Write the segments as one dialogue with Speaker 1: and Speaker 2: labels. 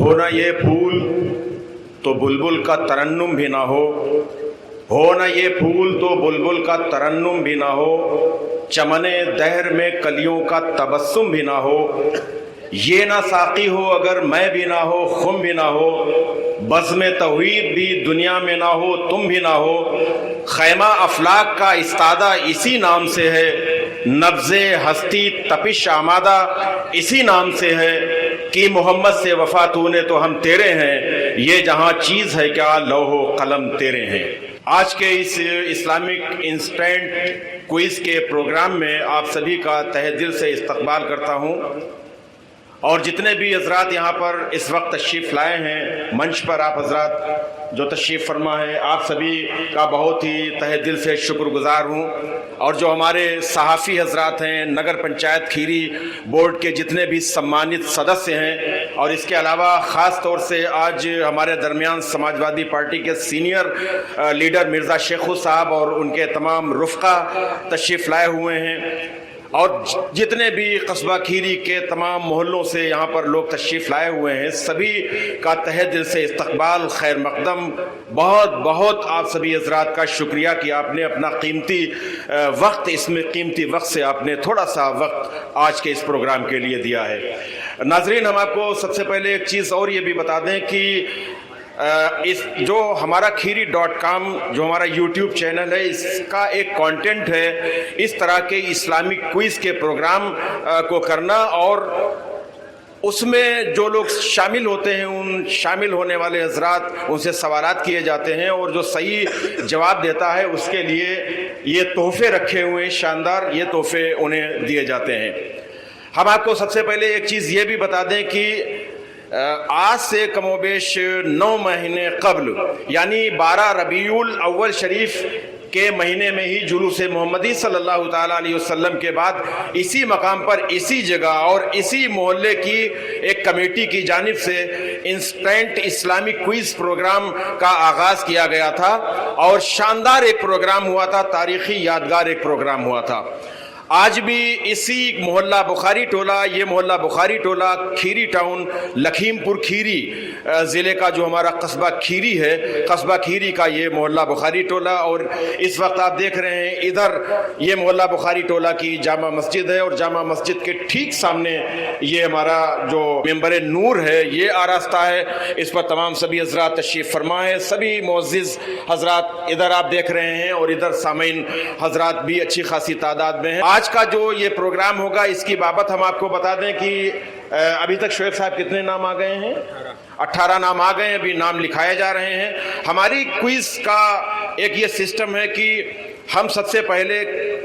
Speaker 1: ہو نہ یہ پھول تو بلبل کا ترنم بھی نہ ہو نہ یہ پھول تو بلبل کا ترنم بھی نہ ہو، چمن دہر میں کلیوں کا تبسم بھی نہ ہو، یہ نہ ساقی ہو اگر میں بھی نہ ہو، خم بھی نہ ہو، بزم توحید بھی دنیا میں نہ ہو، تم بھی نہ ہو، خیمہ افلاک کا استادہ اسی نام سے ہے، نبض ہستی تپش آمادہ اسی نام سے ہے، کہ محمد سے وفا تو نے تو ہم تیرے ہیں، یہ جہاں چیز ہے کیا لوح و قلم تیرے ہیں۔ آج کے اس اسلامک انسٹنٹ کوئز کے پروگرام میں آپ سبھی کا تہہ دل سے استقبال کرتا ہوں، اور جتنے بھی حضرات یہاں پر اس وقت تشریف لائے ہیں، منچ پر آپ حضرات جو تشریف فرما ہے، آپ سبھی کا بہت ہی تہہ دل سے شکر گزار ہوں، اور جو ہمارے صحافی حضرات ہیں، نگر پنچایت کھیری بورڈ کے جتنے بھی سمانت سدسیہ ہیں، اور اس کے علاوہ خاص طور سے آج ہمارے درمیان سماجوادی پارٹی کے سینئر لیڈر مرزا شیخو صاحب اور ان کے تمام رفقا تشریف لائے ہوئے ہیں، اور جتنے بھی قصبہ کھیری کے تمام محلوں سے یہاں پر لوگ تشریف لائے ہوئے ہیں، سبھی کا تہہ دل سے استقبال، خیر مقدم، بہت بہت آپ سبھی حضرات کا شکریہ کہ آپ نے اپنا قیمتی وقت، اس میں قیمتی وقت سے آپ نے تھوڑا سا وقت آج کے اس پروگرام کے لیے دیا ہے۔ ناظرین، ہم آپ کو سب سے پہلے ایک چیز اور یہ بھی بتا دیں کہ اس جو ہمارا kheeri.com جو ہمارا یوٹیوب چینل ہے، اس کا ایک کانٹینٹ ہے اس طرح کے اسلامک کوئز کے پروگرام کو کرنا، اور اس میں جو لوگ شامل ہوتے ہیں، ان شامل ہونے والے حضرات ان سے سوالات کیے جاتے ہیں، اور جو صحیح جواب دیتا ہے اس کے لیے یہ تحفے رکھے ہوئے ہیں، شاندار یہ تحفے انہیں دیے جاتے ہیں۔ ہم آپ کو سب سے پہلے ایک چیز یہ بھی بتا دیں کہ آج سے کم و بیش 9 مہینے قبل، یعنی 12 ربیع الاول شریف کے مہینے میں ہی جلوس محمدی صلی اللہ تعالیٰ علیہ وسلم کے بعد اسی مقام پر، اسی جگہ اور اسی محلے کی ایک کمیٹی کی جانب سے انسٹنٹ اسلامک کوئز پروگرام کا آغاز کیا گیا تھا، اور شاندار ایک پروگرام ہوا تھا، تاریخی یادگار ایک پروگرام ہوا تھا۔ آج بھی اسی محلہ بخاری ٹولہ، یہ محلہ بخاری ٹولہ کھیری ٹاؤن، لکھیم پور کھیری ضلع کا جو ہمارا قصبہ کھیری ہے، قصبہ کھیری کا یہ محلہ بخاری ٹولہ، اور اس وقت آپ دیکھ رہے ہیں ادھر یہ محلہ بخاری ٹولہ کی جامع مسجد ہے، اور جامع مسجد کے ٹھیک سامنے یہ ہمارا جو ممبر نور ہے یہ آراستہ ہے، اس پر تمام سبھی حضرات تشریف فرما ہے، سبھی معزز حضرات ادھر آپ دیکھ رہے ہیں، اور ادھر سامعین حضرات بھی اچھی خاصی تعداد میں ہیں۔ آج کا جو یہ پروگرام ہوگا اس کی بابت ہم آپ کو بتا دیں کہ ابھی تک شعیب صاحب کتنے نام آ گئے ہیں؟ 18 نام آ گئے ہیں، ابھی نام لکھائے جا رہے ہیں۔ ہماری کوئز کا ایک یہ سسٹم ہے کہ ہم سب سے پہلے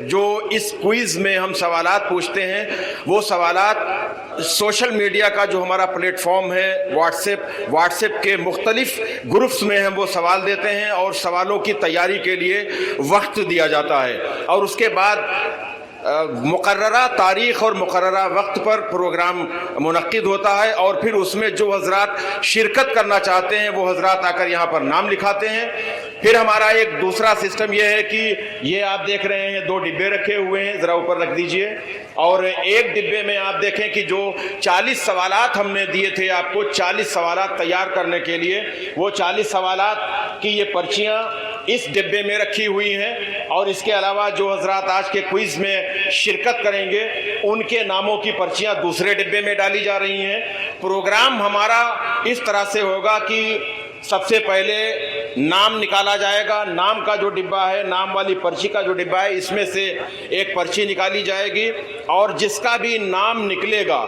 Speaker 1: جو اس کوئز میں ہم سوالات پوچھتے ہیں، وہ سوالات سوشل میڈیا کا جو ہمارا پلیٹ فارم ہے واٹس ایپ کے مختلف گروپس میں ہم وہ سوال دیتے ہیں، اور سوالوں کی تیاری کے لیے وقت دیا جاتا ہے، اور اس کے بعد مقررہ تاریخ اور مقررہ وقت پر پروگرام منعقد ہوتا ہے، اور پھر اس میں جو حضرات شرکت کرنا چاہتے ہیں وہ حضرات آ کر یہاں پر نام لکھاتے ہیں۔ پھر ہمارا ایک دوسرا سسٹم یہ ہے کہ یہ آپ دیکھ رہے ہیں 2 ڈبے رکھے ہوئے ہیں، ذرا اوپر رکھ دیجئے، اور ایک ڈبے میں آپ دیکھیں کہ جو 40 سوالات ہم نے دیے تھے آپ کو، 40 سوالات تیار کرنے کے لیے، وہ 40 سوالات کی یہ پرچیاں اس ڈبے میں رکھی ہوئی ہیں، اور اس کے علاوہ جو حضرات آج کے کوئز میں شرکت کریں گے ان کے ناموں کی پرچیاں دوسرے ڈبے میں ڈالی جا رہی ہیں۔ پروگرام ہمارا اس طرح سے ہوگا کہ سب سے پہلے نام نکالا جائے گا، نام کا جو ڈبہ ہے، نام والی پرچی کا جو ڈبہ ہے، اس میں سے ایک پرچی نکالی جائے گی، اور جس کا بھی نام نکلے گا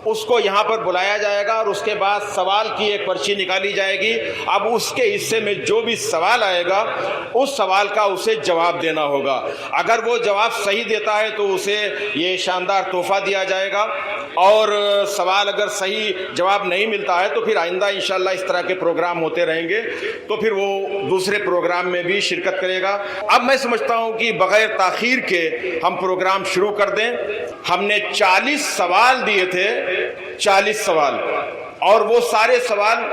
Speaker 1: اس کو یہاں پر بلایا جائے گا، اور اس کے بعد سوال کی ایک پرچی نکالی جائے گی۔ اب اس کے حصے میں جو بھی سوال آئے گا اس سوال کا اسے جواب دینا ہوگا، اگر وہ جواب صحیح دیتا ہے تو اسے یہ شاندار تحفہ دیا جائے گا، اور سوال اگر صحیح جواب نہیں ملتا ہے تو پھر آئندہ انشاءاللہ اس طرح کے پروگرام ہوتے رہیں گے تو پھر وہ دوسرے پروگرام میں بھی شرکت کرے گا۔ اب میں سمجھتا ہوں کہ بغیر تاخیر کے ہم پروگرام شروع کر دیں۔ ہم نے 40 سوال دیے تھے، 40 سوال، اور وہ سارے سوال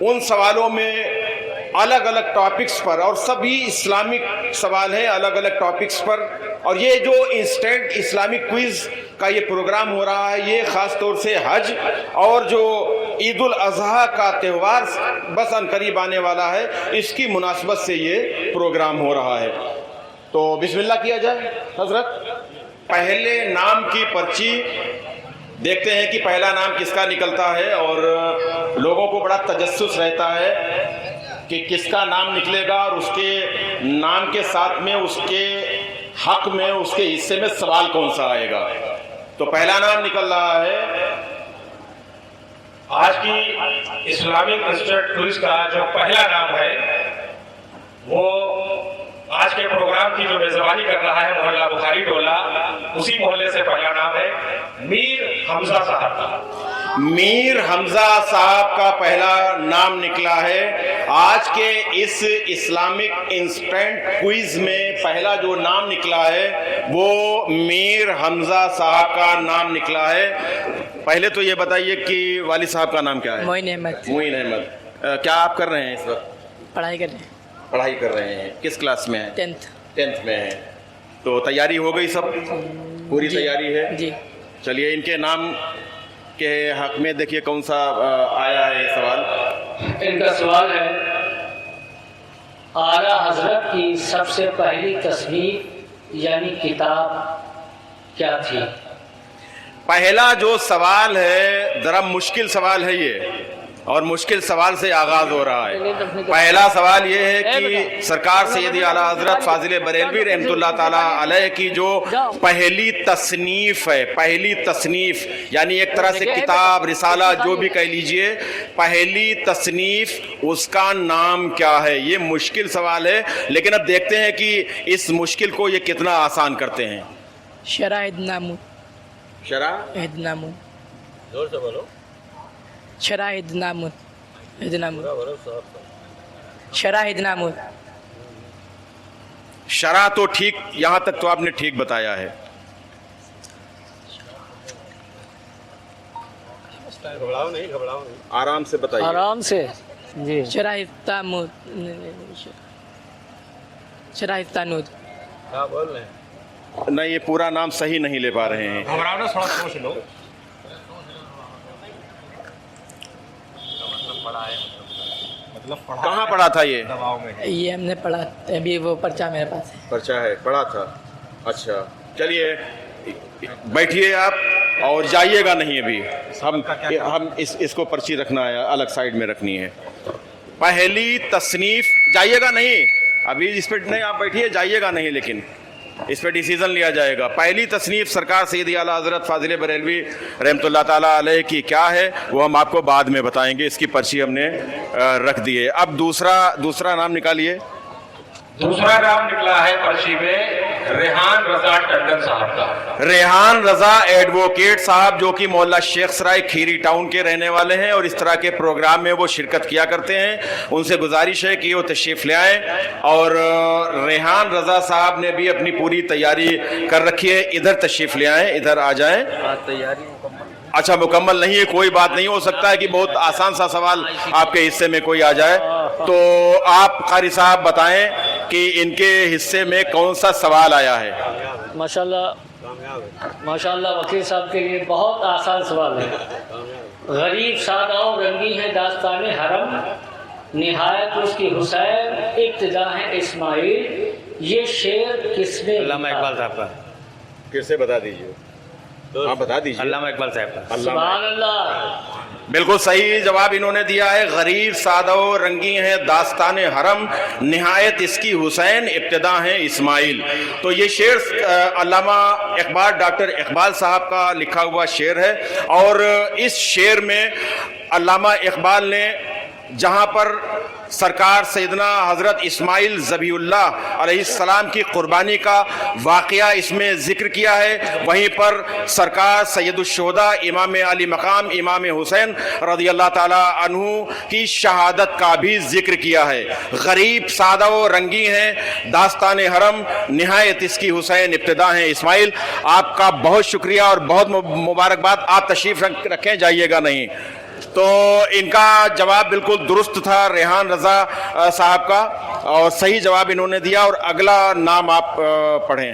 Speaker 1: ان سوالوں میں الگ الگ ٹاپکس پر، اور سبھی اسلامک سوال ہیں الگ الگ ٹاپکس پر، اور یہ جو انسٹنٹ اسلامک کوئز کا یہ پروگرام ہو رہا ہے یہ خاص طور سے حج اور جو عید الاضحیٰ کا تہوار بس ان قریب آنے والا ہے، اس کی مناسبت سے یہ پروگرام ہو رہا ہے۔ تو بسم اللہ کیا جائے حضرت۔ پہلے نام کی پرچی دیکھتے ہیں کہ پہلا نام کس کا نکلتا ہے، اور لوگوں کو بڑا تجسس رہتا ہے کہ کس کا نام نکلے گا، اور اس کے نام کے ساتھ میں اس کے حق میں، اس کے حصے میں سوال کون سا آئے گا۔ تو پہلا نام نکل رہا ہے
Speaker 2: آج کی اسلامک انسٹیٹیوٹ کوئز کا جو پہلا نام ہے، وہ آج کے پروگرام کی جو میزبانی کر رہا ہے محلہ بخاری ٹولہ، اسی محلے سے پہلا نام ہے میر حمزہ صاحب کا۔
Speaker 1: میر حمزہ صاحب کا پہلا نام نکلا ہے۔ آج کے اس اسلامک انسٹنٹ کوئز میں پہلا جو نام نکلا ہے وہ میر حمزہ صاحب کا نام نکلا ہے۔ پہلے تو یہ بتائیے کہ والد صاحب کا نام کیا ہے؟
Speaker 3: معین احمد۔
Speaker 1: معین احمد، کیا آپ کر رہے ہیں اس وقت؟
Speaker 3: پڑھائی کر رہے ہیں۔
Speaker 1: پڑھائی کر رہے ہیں، کس کلاس میں ہیں؟
Speaker 3: 10th
Speaker 1: میں ہیں۔ تو تیاری ہو گئی سب؟ پوری
Speaker 3: جی
Speaker 1: تیاری ہے؟
Speaker 3: جی۔
Speaker 1: چلیے ان کے نام کے حق میں دیکھیے کون سا آیا ہے سوال۔
Speaker 4: ان کا سوال ہے، اعلیٰ حضرت کی سب سے پہلی تصنیف یعنی کتاب کیا تھی؟
Speaker 1: پہلا جو سوال ہے ذرا مشکل سوال ہے یہ، اور مشکل سوال سے آغاز ہو رہا ہے۔ پہلا سوال یہ ہے کہ سرکار سیدی اعلیٰ حضرت فاضل بریلوی رحمۃ اللہ تعالیٰ علیہ کی جو پہلی تصنیف ہے، پہلی تصنیف یعنی ایک طرح سے کتاب، رسالہ، جو بھی کہہ لیجئے، پہلی تصنیف اس کا نام کیا ہے؟ یہ مشکل سوال ہے، لیکن اب دیکھتے ہیں کہ اس مشکل کو یہ کتنا آسان کرتے ہیں۔
Speaker 3: شرح ادنامود۔
Speaker 1: شرح
Speaker 3: ادنامود۔
Speaker 2: زور سے بولو۔
Speaker 3: شرح ادنامود۔ ادنامود۔ شرح ادنامود۔
Speaker 1: شرح تو ٹھیک، یہاں تک تو آپ نے ٹھیک بتایا ہے۔
Speaker 2: گھبراؤ نہیں،
Speaker 1: آرام سے بتائیے۔
Speaker 4: آرام سے جی۔
Speaker 3: شرح تامود۔ شرح تانود۔
Speaker 2: کیا بول رہے ہیں؟
Speaker 1: نہیں، یہ پورا نام صحیح نہیں لے پا رہے ہیں۔
Speaker 2: گھبراؤ نا، تھوڑا سوچ لو۔
Speaker 1: کہاں پڑھا تھا یہ؟
Speaker 3: یہ ہم نے پڑھا، ابھی وہ پرچہ میرے پاس ہے۔
Speaker 1: پرچہ ہے، پڑھا تھا۔ اچھا چلیے بیٹھیے آپ اور جائیے گا نہیں، ابھی ہم اس کو پرچی رکھنا ہے، الگ سائڈ میں رکھنی ہے۔ پہلی تصنیف، جائیے گا نہیں ابھی، اس پہ نہیں، آپ بیٹھیے، جائیے گا نہیں، لیکن اس پہ ڈیسیزن لیا جائے گا۔ پہلی تصنیف سرکار سیدی اعلیٰ حضرت فاضل بریلوی رحمۃ اللہ تعالیٰ علیہ کی کیا ہے وہ ہم آپ کو بعد میں بتائیں گے، اس کی پرچی ہم نے رکھ دی ہے۔ اب دوسرا نام نکالیے۔
Speaker 2: دوسرا نام نکلا ہے پرچی میں ریحان رضا ٹنڈن صاحب کا۔
Speaker 1: ریحان رضا ایڈوکیٹ صاحب، جو کہ محلہ شیخ سرائے کھیری ٹاؤن کے رہنے والے ہیں اور اس طرح کے پروگرام میں وہ شرکت کیا کرتے ہیں، ان سے گزارش ہے کہ وہ تشریف لے آئیں۔ اور ریحان رضا صاحب نے بھی اپنی پوری تیاری کر رکھی ہے، ادھر تشریف لے آئیں، ادھر آ جائیں۔ اچھا مکمل نہیں ہے، کوئی بات نہیں، ہو سکتا ہے کہ بہت آسان سا سوال آپ کے حصے میں کوئی آ جائے۔ تو آپ قاری صاحب بتائیں کہ ان کے حصے میں کون سا سوال آیا ہے؟
Speaker 4: ماشاءاللہ وکیل صاحب کے لیے بہت آسان سوال ہے۔ غریب سادہ و رنگی ہے داستان حرم، نہایت اس کی حسین، ابتدا ہے اسماعیل، یہ شعر کس نے؟
Speaker 2: علامہ اقبال صاحب کا۔
Speaker 1: پھر سے بتا دیجیے، آپ بتا دیجیے۔
Speaker 2: علامہ اقبال صاحب کا۔
Speaker 4: سبحان اللہ،
Speaker 1: بالکل صحیح جواب انہوں نے دیا ہے۔ غریب سادہ و رنگی ہے داستان حرم، نہایت اس کی حسین، ابتدا ہے اسماعیل۔ تو یہ شعر علامہ اقبال، ڈاکٹر اقبال صاحب کا لکھا ہوا شعر ہے، اور اس شعر میں علامہ اقبال نے جہاں پر سرکار سیدنا حضرت اسماعیل ذبیح اللہ علیہ السلام کی قربانی کا واقعہ اس میں ذکر کیا ہے، وہیں پر سرکار سید الشہداء امام علی مقام امام حسین رضی اللہ تعالی عنہ کی شہادت کا بھی ذکر کیا ہے۔ غریب سادہ و رنگی ہیں داستان حرم، نہایت اس کی حسین، ابتدا ہیں اسماعیل۔ آپ کا بہت شکریہ اور بہت مبارکباد، آپ تشریف رکھیں، جائیے گا نہیں۔ تو ان کا جواب بالکل درست تھا ریحان رضا صاحب کا، اور صحیح جواب انہوں نے دیا۔ اور اگلا نام آپ پڑھیں۔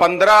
Speaker 1: 15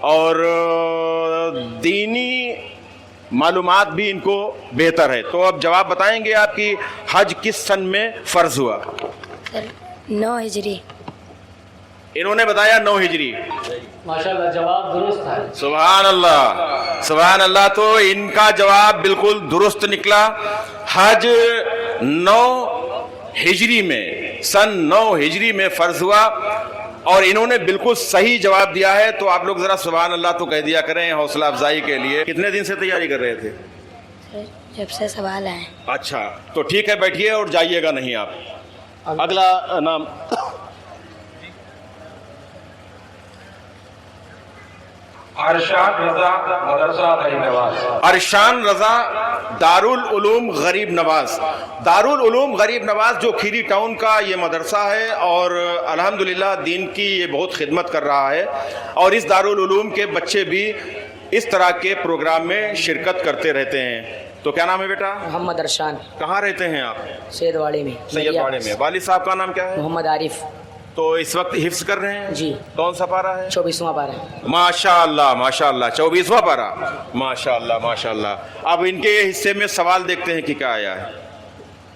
Speaker 1: اور دینی معلومات بھی ان کو بہتر ہے. تو اب جواب بتائیں گے آپ کی حج کس سن میں فرض ہوا؟
Speaker 5: 9 ہجری.
Speaker 1: انہوں نے بتایا 9 ہجری.
Speaker 4: ماشاءاللہ جواب درست ہے.
Speaker 1: سبحان اللہ سبحان اللہ. تو ان کا جواب بالکل درست نکلا. حج 9 ہجری میں سن 9 ہجری میں فرض ہوا اور انہوں نے بالکل صحیح جواب دیا ہے. تو آپ لوگ ذرا سبحان اللہ تو کہہ دیا کریں حوصلہ افزائی کے لیے. کتنے دن سے تیاری کر رہے تھے؟
Speaker 5: جب سے سوال آئے.
Speaker 1: اچھا تو ٹھیک ہے بیٹھیے اور جائیے گا نہیں آپ. اگلا نام
Speaker 2: ارشاد رضا مدرسہ غریب نواز.
Speaker 1: ارشان رضا دارالعلوم غریب نواز. دارالعلوم غریب نواز جو کھیری ٹاؤن کا یہ مدرسہ ہے اور الحمدللہ دین کی یہ بہت خدمت کر رہا ہے اور اس دارالعلوم کے بچے بھی اس طرح کے پروگرام میں شرکت کرتے رہتے ہیں. تو کیا نام ہے بیٹا؟
Speaker 3: محمد ارشان.
Speaker 1: کہاں رہتے ہیں آپ؟
Speaker 3: سید واڑی میں.
Speaker 1: سید واڑے میں. والد صاحب کا نام کیا ہے؟
Speaker 3: محمد عارف.
Speaker 1: تو اس وقت حفظ کر رہے ہیں؟
Speaker 3: جی.
Speaker 1: کون سا پارہ ہے؟
Speaker 3: 24واں پارہ.
Speaker 1: ماشاء اللہ ماشاء اللہ 24واں پارہ. ماشاء اللہ ماشاء اللہ. اب ان کے حصے میں سوال دیکھتے ہیں کہ کیا آیا ہے.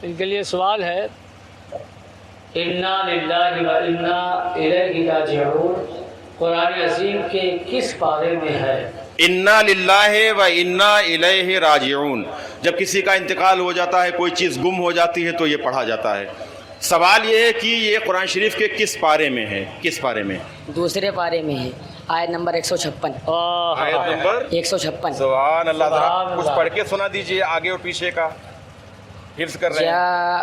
Speaker 4: ان کے لیے سوال ہے انا للہ و انا الیہ راجعون قرآن عظیم کے کس پارے میں ہے؟
Speaker 1: انا للہ و انا الیہ راجعون. جب کسی کا انتقال ہو جاتا ہے کوئی چیز گم ہو جاتی ہے تو یہ پڑھا جاتا ہے. سوال یہ ہے کہ یہ قرآن شریف کے کس پارے میں ہے؟ کس پارے میں؟
Speaker 3: دوسرے پارے میں ہے. آیت نمبر 156.
Speaker 1: آیت نمبر
Speaker 3: 156.
Speaker 1: سبحان اللہ. ذرا کچھ پڑھ کے سنا دیجئے آگے اور پیچھے کا حفظ کر رہے ہیں.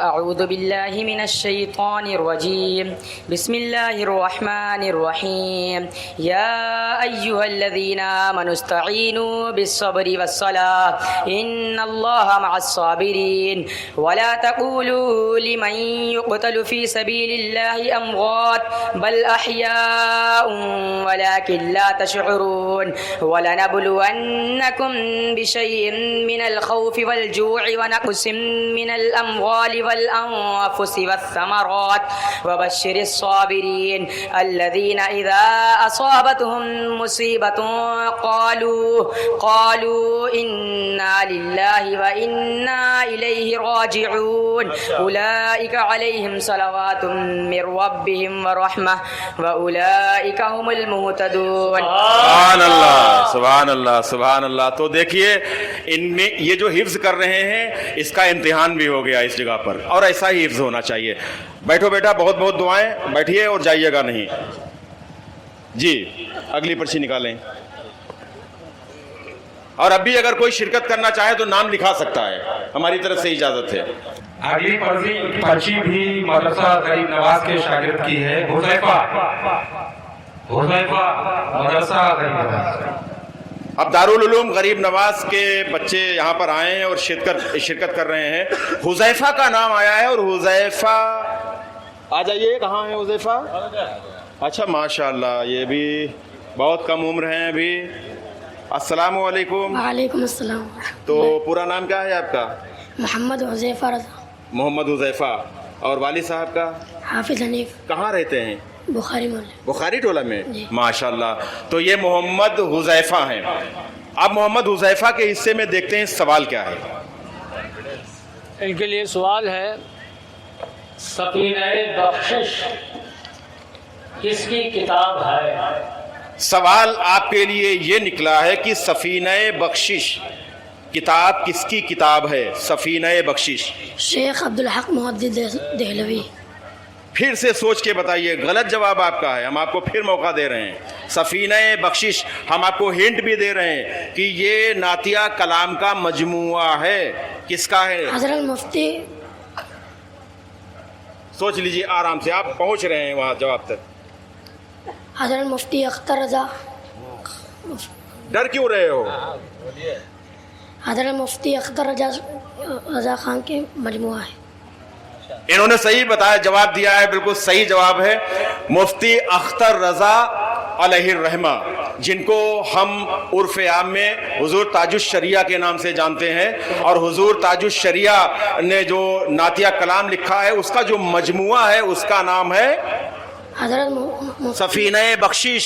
Speaker 3: اعوذ باللہ من الشیطان الرجیم بسم اللہ الرحمن الرحیم یا ایہا الذین آمنوا استعینوا بالصبر والصلاة ان اللہ مع الصابرین ولا تقولوا لمن يقتل في سبیل اللہ اموات بل احیاء ولكن لا تشعرون ولنبلونکم بشیء من الخوف والجوع ونقص من الأموال والأنفس والثمرات وبشر الصابرين الذين إذا أصابتهم مصيبة قالوا إنا لله وإنا إليه راجعون أولئك عليهم صلوات من ربهم ورحمة وأولئك هم المهتدون.
Speaker 1: سبحان اللہ سبحان اللہ سبحان اللہ. تو دیکھیے ان میں یہ جو حفظ کر رہے ہیں اس کا امتحان بھی ہو گیا اس جگہ پر اور ایسا ہی حفظ ہونا چاہیے. بیٹھو بیٹا بہت بہت دعائیں. بیٹھیے اور جائیے گا نہیں. جی اگلی پرچی نکالیں. اور اب بھی اگر کوئی شرکت کرنا چاہے تو نام لکھا سکتا ہے, ہماری طرف سے اجازت ہے.
Speaker 2: اگلی پرچی بھی مدرسہ غریب نواز کے شاگرد کی ہے. حذیفہ مدرسہ غریب نواز.
Speaker 1: اب دارالعلوم غریب نواز کے بچے یہاں پر آئے ہیں اور شرکت کر رہے ہیں. حذیفہ کا نام آیا ہے اور حذیفہ آ جائیے. کہاں ہے حذیفہ؟ اچھا ماشاءاللہ یہ بھی بہت کم عمر ہیں ابھی. السلام علیکم.
Speaker 5: وعلیکم السلام.
Speaker 1: تو پورا نام کیا ہے آپ کا؟
Speaker 5: محمد حذیفہ رضا.
Speaker 1: محمد حذیفہ. اور والد صاحب کا؟
Speaker 5: حافظ حنیف.
Speaker 1: کہاں رہتے ہیں؟
Speaker 5: بخاری محلے.
Speaker 1: بخاری ٹولہ میں.
Speaker 5: جی.
Speaker 1: ماشاءاللہ. تو یہ محمد حذیفہ ہیں. اب محمد حذیفہ کے حصے میں دیکھتے ہیں سوال کیا ہے.
Speaker 4: ان کے لیے سوال ہے سفینہ بخشش کس کی کتاب ہے؟
Speaker 1: سوال آپ کے لیے یہ نکلا ہے کہ سفینہ بخشش کتاب کس کی کتاب ہے؟ سفینہ بخشش
Speaker 5: شیخ عبدالحق محدث دہلوی.
Speaker 1: پھر سے سوچ کے بتائیے. غلط جواب آپ کا ہے. ہم آپ کو پھر موقع دے رہے ہیں. سفینہ بخشش ہم آپ کو ہنٹ بھی دے رہے ہیں کہ یہ نعتیہ کلام کا مجموعہ ہے. کس کا ہے؟
Speaker 5: حضرت مفتی.
Speaker 1: سوچ لیجیے آرام سے, آپ پہنچ رہے ہیں وہاں جواب تک.
Speaker 5: حضرت مفتی اختر رضا.
Speaker 1: ڈر کیوں رہے ہو؟
Speaker 5: حضرت مفتی اختر رضا خان کے مجموعہ ہے.
Speaker 1: انہوں نے صحیح بتایا, جواب دیا ہے, بالکل صحیح جواب ہے. مفتی اختر رضا علیہ الرحمہ, جن کو ہم عرف عام میں حضور تاج الشریعہ کے نام سے جانتے ہیں, اور حضور تاج الشریعہ نے جو نعتیہ کلام لکھا ہے اس کا جو مجموعہ ہے اس کا نام ہے
Speaker 5: حضرت
Speaker 1: سفینہ بخشش.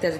Speaker 6: 10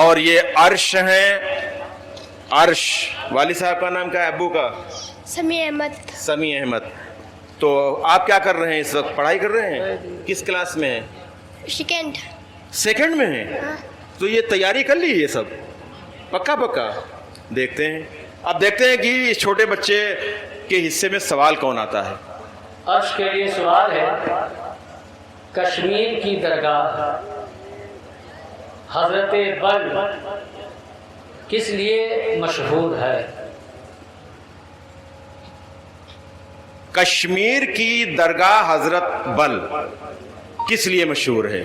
Speaker 1: اور یہ عرش ہیں. عرش. والد صاحب کا نام کیا ہے؟ ابو کا
Speaker 5: سمیع احمد.
Speaker 1: سمیع احمد. تو آپ کیا کر رہے ہیں اس وقت؟ پڑھائی کر رہے ہیں؟ کس کلاس میں ہیں؟
Speaker 5: سیکنڈ.
Speaker 1: سیکنڈ میں ہیں. تو یہ تیاری کر لی یہ سب پکا پکا؟ دیکھتے ہیں. اب دیکھتے ہیں کہ اس چھوٹے بچے کے حصے میں سوال کون آتا ہے.
Speaker 4: عرش کے لیے سوال ہے. کشمیر کی درگاہ حضرت بل کس لیے مشہور ہے؟
Speaker 1: کشمیر کی درگاہ حضرت بل کس لیے مشہور ہے؟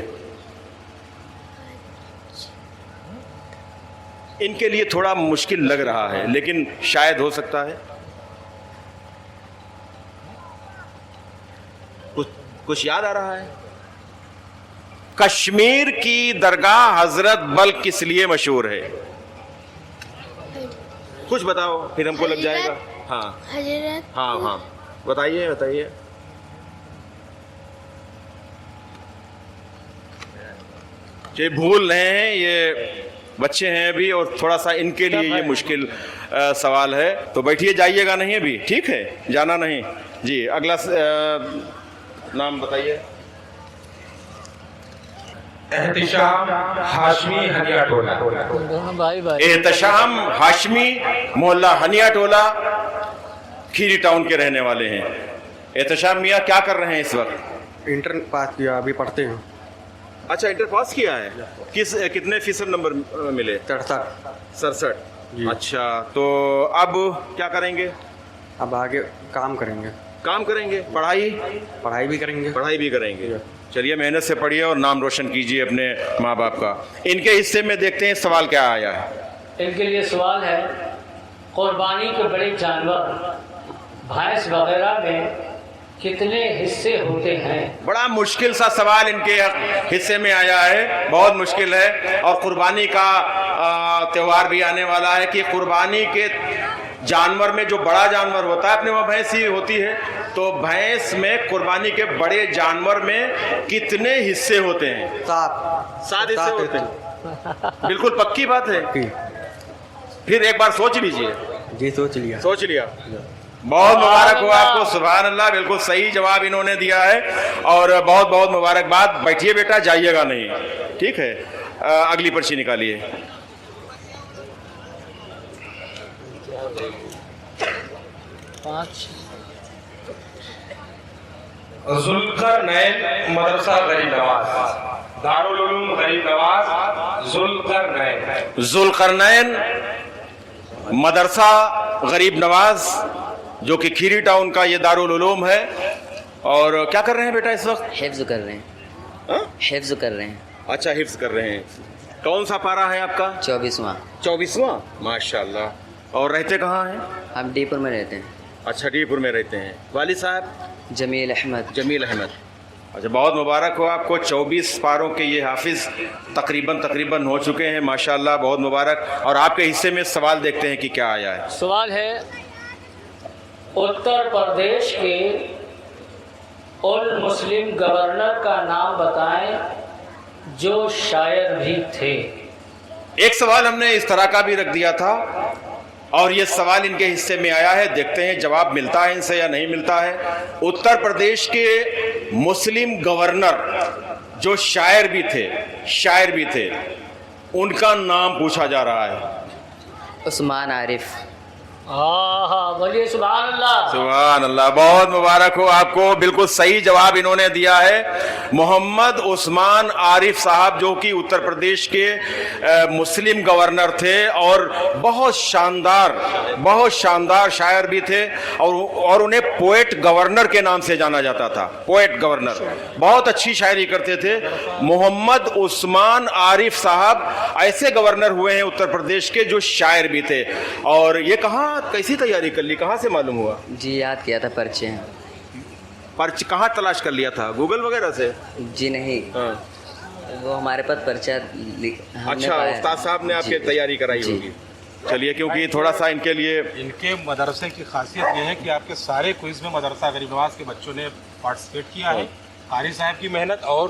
Speaker 1: ان کے لیے تھوڑا مشکل لگ رہا ہے لیکن شاید ہو سکتا ہے. کچھ یاد آ رہا ہے؟ کشمیر کی درگاہ حضرت بل کس لیے مشہور ہے؟ کچھ بتاؤ پھر ہم کو لگ جائے گا. ہاں
Speaker 5: حضرت.
Speaker 1: ہاں بتائیے. یہ بھول رہے ہیں، یہ بچے ہیں ابھی اور تھوڑا سا ان کے لیے یہ مشکل سوال ہے. تو بیٹھیے، جائیے گا نہیں ابھی، ٹھیک ہے؟ جانا نہیں. جی اگلا نام بتائیے.
Speaker 2: احتشام ہاشمی ہنیا ٹولہ.
Speaker 1: احتشام ہاشمی محلہ ہنیا ٹولہ کھیری ٹاؤن کے رہنے والے ہیں. احتشام میاں کیا کر رہے ہیں اس وقت؟
Speaker 7: انٹر پاس کیا، ابھی پڑھتے ہیں.
Speaker 1: اچھا انٹر پاس کیا ہے. کتنے فیصد نمبر ملے؟ 67. اچھا تو اب کیا کریں گے؟
Speaker 7: اب آگے کام کریں گے.
Speaker 1: کام کریں گے. پڑھائی بھی کریں گے. چلیے محنت سے پڑھیے اور نام روشن کیجیے اپنے ماں باپ کا. ان کے حصے میں دیکھتے ہیں سوال کیا آیا ہے.
Speaker 4: ان کے لیے سوال ہے. قربانی کے بڑے جانور بھینس وغیرہ میں کتنے حصے ہوتے ہیں؟
Speaker 1: بڑا مشکل سا سوال ان کے حصے میں آیا ہے، بہت مشکل ہے. اور قربانی کا تہوار بھی آنے والا ہے کہ قربانی کے جانور میں جو بڑا جانور ہوتا ہے، اپنے وہاں بھینس ہی ہوتی ہے، تو بھینس میں قربانی کے بڑے جانور میں کتنے حصے ہوتے ہیں؟ 7 حصے ہوتے ہیں. بالکل پکی بات ہے. پھر ایک بار سوچ لیجئے.
Speaker 7: جی سوچ لیا.
Speaker 1: بہت مبارک ہو آپ کو. سبحان اللہ، بالکل صحیح جواب انہوں نے دیا ہے اور بہت بہت مبارکباد. بیٹھیے بیٹا، جائیے گا نہیں، ٹھیک ہے؟ اگلی پرچی نکالیے.
Speaker 2: ذوالقرنین مدرسہ غریب نواز، دارالعلوم غریب نواز.
Speaker 1: ذوالقرنین مدرسہ غریب نواز جو کہ کھیری ٹاؤن کا یہ دارالعلوم ہے. اور کیا کر رہے ہیں بیٹا اس وقت؟
Speaker 6: حفظ کر رہے ہیں.
Speaker 1: اچھا حفظ کر رہے ہیں. کون سا پارہ ہے آپ کا؟ 24واں. ماشاء اللہ. اور رہتے کہاں ہیں؟
Speaker 6: ہم ڈی پور میں رہتے ہیں.
Speaker 1: اچھا ڈی پور میں رہتے ہیں. والد صاحب؟
Speaker 6: جمیل احمد.
Speaker 1: اچھا بہت مبارک ہو آپ کو. 24 پاروں کے یہ حافظ تقریباً ہو چکے ہیں. ماشاءاللہ بہت مبارک. اور آپ کے حصے میں سوال دیکھتے ہیں کہ کیا آیا ہے.
Speaker 4: سوال ہے. اتر پردیش کے ان مسلم گورنر کا نام بتائیں جو شاعر بھی تھے.
Speaker 1: ایک سوال ہم نے اس طرح کا بھی رکھ دیا تھا اور یہ سوال ان کے حصے میں آیا ہے. دیکھتے ہیں جواب ملتا ہے ان سے یا نہیں ملتا ہے. اتر پردیش کے مسلم گورنر جو شاعر بھی تھے ان کا نام پوچھا جا رہا ہے.
Speaker 6: عثمان عارف.
Speaker 4: بولیے سبحان اللہ.
Speaker 1: سبحان اللہ. بہت مبارک ہو آپ کو. بالکل صحیح جواب انہوں نے دیا ہے. محمد عثمان عارف صاحب جو کہ اتر پردیش کے مسلم گورنر تھے اور بہت شاندار شاعر بھی تھے اور انہیں پوئٹ گورنر کے نام سے جانا جاتا تھا. Poet governor. بہت اچھی شاعری کرتے تھے. محمد عثمان عارف صاحب ایسے گورنر ہوئے ہیں اتر پردیش کے جو شاعر بھی تھے. اور یہ کیسی تیاری کر لی؟ کہاں سے معلوم ہوا؟
Speaker 6: جی یاد کیا تھا.
Speaker 1: پرچہ کہاں تلاش کر لیا تھا؟ گوگل وغیرہ سے؟
Speaker 6: جی نہیں. وہ ہمارے پاس پرچہ.
Speaker 1: اچھا استاد صاحب نے آپ کی تیاری کرائی ہوگی. چلیے کیونکہ تھوڑا سا ان کے لیے
Speaker 8: ان کے مدرسے کی خاصیت یہ ہے کہ آپ کے سارے کوئز میں مدرسہ غریب نواز کے بچوں نے پارٹیسپیٹ کیا ہے. قاری صاحب کی محنت اور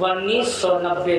Speaker 4: 1990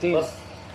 Speaker 4: 3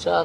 Speaker 4: 4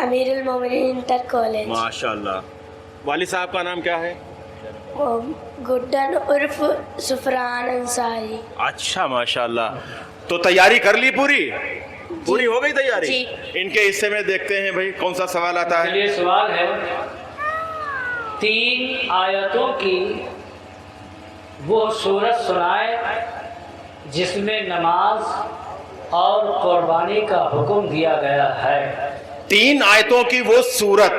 Speaker 5: امیر المومنین انٹر کالج.
Speaker 1: ماشاء اللہ. والد صاحب کا نام کیا ہے؟
Speaker 5: گڈن عرف سفران انصاری.
Speaker 1: اچھا ماشاء اللہ. تو تیاری کر لی پوری ہو گئی تیاری؟
Speaker 5: جی.
Speaker 1: ان کے حصے میں دیکھتے ہیں بھائی کون سا سوال آتا ہے.
Speaker 4: یہ سوال ہے 3 آیتوں کی وہ سورت سنائے جس میں نماز اور قربانی کا حکم دیا گیا ہے.
Speaker 1: 3 آیتوں کی وہ سورت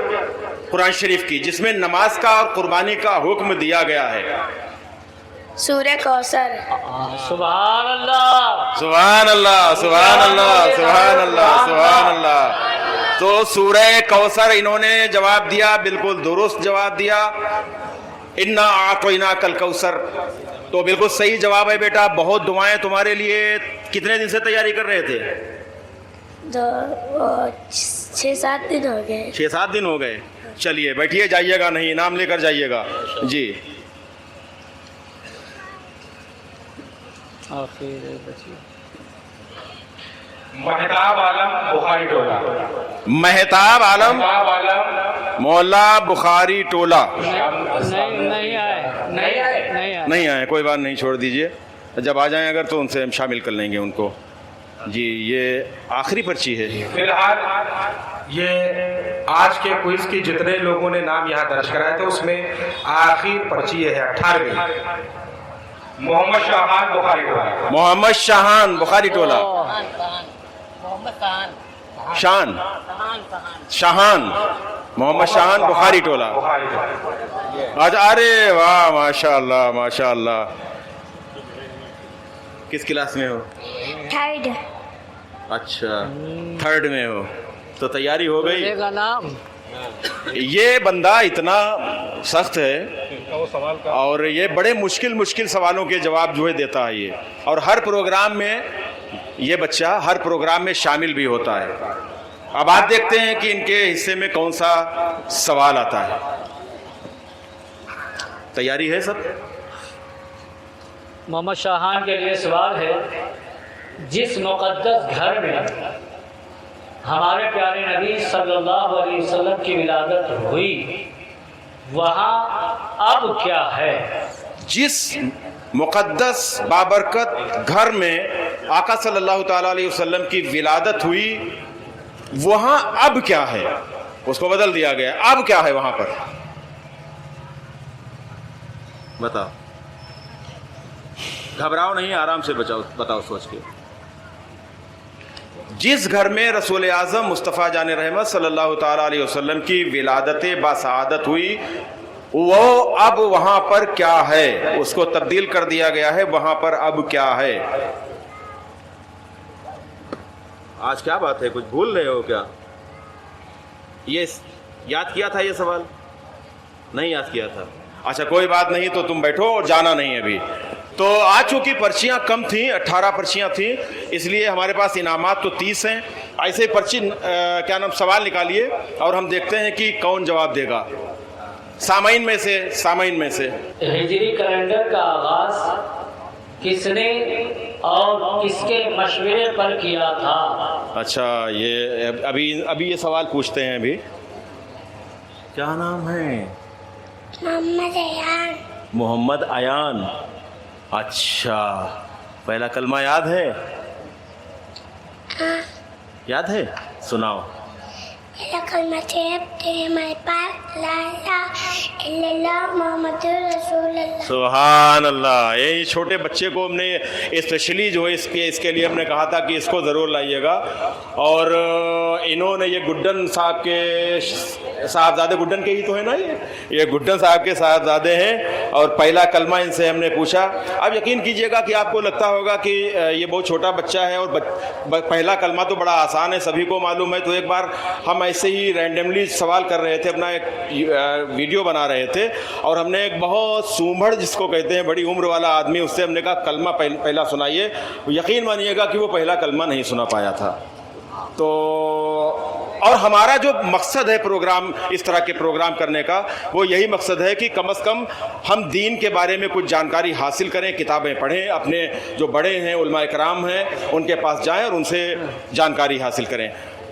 Speaker 1: قرآن شریف کی جس میں نماز کا اور قربانی کا حکم دیا گیا ہے.
Speaker 5: سورہ کوثر.
Speaker 4: سبحان اللہ
Speaker 1: سبحان اللہ سبحان اللہ سبحان اللہ سبحان اللہ. تو سورہ کوثر انہوں نے جواب دیا, بالکل درست جواب دیا. انا اعطیناک الکوثر, تو بالکل صحیح جواب ہے بیٹا. بہت دعائیں تمہارے لیے. کتنے دن سے تیاری کر رہے تھے؟
Speaker 5: 6-7 دن ہو گئے.
Speaker 1: 6-7 دن ہو گئے. چلیے بیٹھیے, جائیے گا نہیں, انعام لے کر جائیے گا. جی
Speaker 2: مہتاب عالم بخاری ٹولہ.
Speaker 1: مہتاب عالم مولا بخاری ٹولہ. نہیں آئے, کوئی بات نہیں, چھوڑ دیجئے. جب آ جائیں اگر تو ان سے ہم شامل کر لیں گے ان کو. جی یہ آخری پرچی ہے.
Speaker 2: فی الحال یہ آج کے کوئز کی جتنے لوگوں نے نام یہاں درج کرائے تھے اس میں آخری پرچی ہے 18ویں. محمد شاہان بخاری ٹولہ.
Speaker 1: محمد شاہان بخاری ٹولہ. شاہان محمد شاہان بخاری ٹولہ. آج ارے واہ ماشاء اللہ ماشاء اللہ. کس کلاس میں ہو؟
Speaker 5: 3rd.
Speaker 1: اچھا 3rd میں ہو, تو تیاری ہو گئی.
Speaker 4: نام
Speaker 1: یہ بندہ اتنا سخت ہے اور یہ بڑے مشکل سوالوں کے جواب جو ہے دیتا ہے یہ, اور ہر پروگرام میں یہ بچہ ہر پروگرام میں شامل بھی ہوتا ہے. اب آپ دیکھتے ہیں کہ ان کے حصے میں کون سا سوال آتا ہے. تیاری ہے سب؟
Speaker 4: محمد شاہان کے لیے سوال ہے, جس مقدس گھر میں ہمارے پیارے نبی صلی اللہ علیہ وسلم کی ولادت ہوئی وہاں اب کیا ہے؟
Speaker 1: جس مقدس بابرکت گھر میں آقا صلی اللہ تعالی علیہ وسلم کی ولادت ہوئی وہاں اب کیا ہے؟ اس کو بدل دیا گیا, اب کیا ہے وہاں پر؟ بتاؤ, گھبراؤ نہیں, آرام سے بتاؤ سوچ کے. جس گھر میں رسول اعظم مصطفیٰ جان رحمت صلی اللہ تعالی علیہ وسلم کی ولادت باسعادت ہوئی وہ اب وہاں پر کیا ہے؟ اس کو تبدیل کر دیا گیا ہے, وہاں پر اب کیا ہے؟ آج کیا بات ہے, کچھ بھول رہے ہو کیا؟ یہ یاد کیا تھا یہ سوال؟ نہیں یاد کیا تھا. اچھا کوئی بات نہیں, تو تم بیٹھو اور جانا نہیں ابھی. تو آج چونکہ پرچیاں کم تھیں, 18 پرچیاں تھیں, اس لیے ہمارے پاس انعامات تو 30 ہیں. ایسے پرچی سوال نکالیے اور ہم دیکھتے ہیں کہ کون جواب دے گا. سامعین میں سے
Speaker 4: ہجری کیلنڈر کا آغاز کس نے اور کس کے مشورے پر کیا تھا؟
Speaker 1: اچھا یہ ابھی یہ سوال پوچھتے ہیں. ابھی کیا نام ہے؟
Speaker 5: محمد ایان.
Speaker 1: محمد ایان. اچھا پہلا کلمہ یاد ہے؟ یاد ہے, سناؤ.
Speaker 5: پہلا کلمہ تیرے ہمارے پاس لا الہ الا اللہ محمد رسول اللہ.
Speaker 1: سبحان اللہ. یہ چھوٹے بچے کو ہم نے اسپیشلی جو ہے اس کے لیے ہم نے کہا تھا کہ اس کو ضرور لائیے گا, اور انہوں نے یہ گڈن صاحب کے صاحبزادے, گڈن کے ہی تو ہے نا, یہ گڈن صاحب کے صاحبزادے ہیں, اور پہلا کلمہ ان سے ہم نے پوچھا. اب یقین کیجئے گا کہ آپ کو لگتا ہوگا کہ یہ بہت چھوٹا بچہ ہے اور پہلا کلمہ تو بڑا آسان ہے, سبھی کو معلوم ہے. تو ایک بار ہم ایسے ہی رینڈملی سوال کر رہے تھے, اپنا ایک ویڈیو بنا رہے تھے, اور ہم نے ایک بہت سومبھڑ جس کو کہتے ہیں بڑی عمر والا آدمی, اس سے ہم نے کہا کلمہ پہلا سنائیے. یقین مانیے گا کہ وہ پہلا کلمہ نہیں سنا پایا تھا. تو اور ہمارا جو مقصد ہے پروگرام, اس طرح کے پروگرام کرنے کا, وہ یہی مقصد ہے کہ کم از کم ہم دین کے بارے میں کچھ جانکاری حاصل کریں, کتابیں پڑھیں, اپنے جو بڑے ہیں علماء کرام ہیں ان کے پاس جائیں اور ان سے جانکاری حاصل کریں.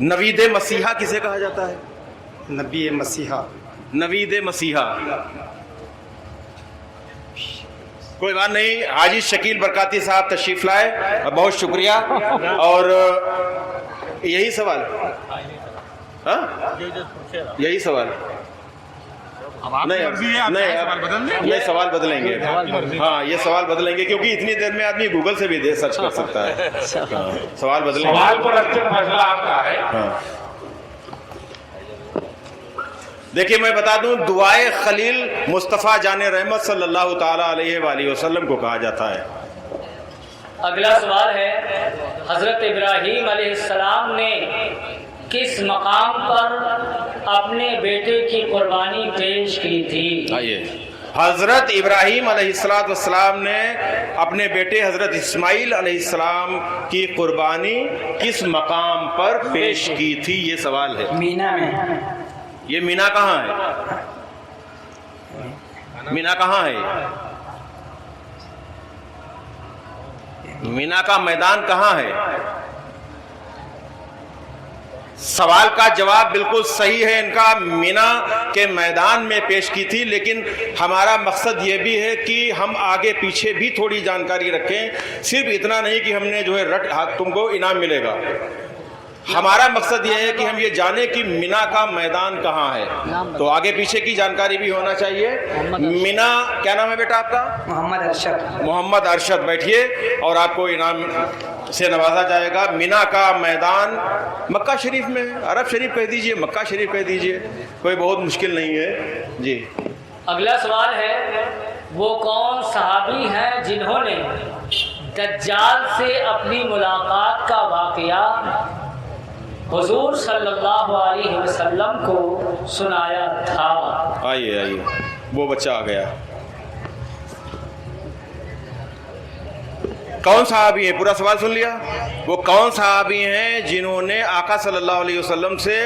Speaker 1: نوید مسیحا کسے کہا جاتا ہے؟
Speaker 9: نبی مسیحا.
Speaker 1: نوید مسیحا. کوئی بات نہیں. حاجی شکیل برکاتی صاحب تشریف لائے, بہت شکریہ. اور یہی سوال, ہاں یہی سوال نہیں, سوال بدلیں گے. ہاں یہ سوال بدلیں گے کیونکہ اتنی دیر میں آدمی گوگل سے بھی سرچ کر سکتا ہے. سوال بدلیں گے.
Speaker 2: سوال پر انتم فیصلہ آپ کا ہے.
Speaker 1: ہاں دیکھیے میں بتا دوں, دعائے خلیل مصطفیٰ جان رحمت صلی اللہ تعالی علیہ وآلہ وسلم کو کہا جاتا ہے.
Speaker 4: اگلا سوال ہے, حضرت ابراہیم علیہ السلام نے کس مقام پر اپنے بیٹے کی قربانی پیش کی تھی؟
Speaker 1: آئیے, حضرت ابراہیم علیہ السلام نے اپنے بیٹے حضرت اسماعیل علیہ السلام کی قربانی کس مقام پر پیش کی تھی, یہ سوال ہے.
Speaker 6: مینا میں.
Speaker 1: یہ مینا کہاں ہے؟ مینا کہاں ہے؟ مینا کا میدان کہاں ہے؟ سوال کا جواب بالکل صحیح ہے ان کا, مینا کے میدان میں پیش کی تھی. لیکن ہمارا مقصد یہ بھی ہے کہ ہم آگے پیچھے بھی تھوڑی جانکاری رکھیں, صرف اتنا نہیں کہ ہم نے جو ہے تم کو انعام ملے گا. ہمارا مقصد یہ ہے کہ ہم یہ جانیں کہ مینا کا میدان کہاں ہے, تو آگے پیچھے کی جانکاری بھی ہونا چاہیے. مینا, کیا نام ہے بیٹا آپ کا؟
Speaker 6: محمد ارشد.
Speaker 1: محمد ارشد, بیٹھیے اور آپ کو انعام سے نوازا جائے گا. مینا کا میدان مکہ شریف میں ہے. عرب شریف کہہ دیجئے, مکہ شریف کہہ دیجئے, کوئی بہت مشکل نہیں ہے. جی
Speaker 4: اگلا سوال ہے, وہ کون صحابی ہیں جنہوں نے دجال سے اپنی ملاقات کا واقعہ حضور صلی اللہ علیہ وسلم کو سنایا تھا؟
Speaker 1: آئیے آئیے, وہ بچہ آ گیا. کون صحابی ہیں؟ پورا سوال سن لیا. وہ کون صحابی ہیں جنہوں نے آقا صلی اللہ علیہ وسلم سے